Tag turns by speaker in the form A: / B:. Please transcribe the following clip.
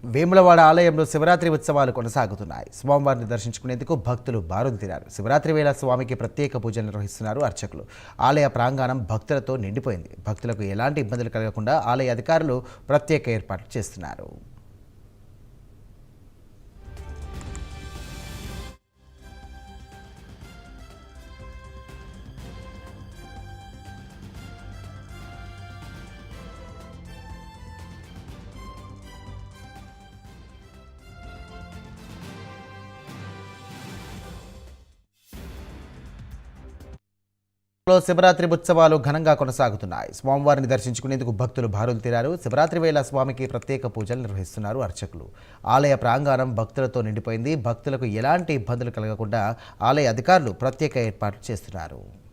A: వేములవాడ ఆలయంలో శివరాత్రి ఉత్సవాలు కొనసాగుతున్నాయి. స్వామివారిని దర్శించుకునేందుకు భక్తులు బారులు శివరాత్రి వేళ స్వామికి ప్రత్యేక పూజలు నిర్వహిస్తున్నారు అర్చకులు. ఆలయ ప్రాంగణం భక్తులతో నిండిపోయింది. భక్తులకు ఎలాంటి ఇబ్బందులు కలగకుండా ఆలయ అధికారులు ప్రత్యేక ఏర్పాట్లు చేస్తున్నారు. శివరాత్రి ఉత్సవాలు ఘనంగా కొనసాగుతున్నాయి. స్వామివారిని దర్శించుకునేందుకు భక్తులు బారులు శివరాత్రి వేళ స్వామికి ప్రత్యేక పూజలు నిర్వహిస్తున్నారు అర్చకులు. ఆలయ ప్రాంగణం భక్తులతో నిండిపోయింది. భక్తులకు ఎలాంటి ఇబ్బందులు కలగకుండా ఆలయ అధికారులు ప్రత్యేక ఏర్పాట్లు చేస్తున్నారు.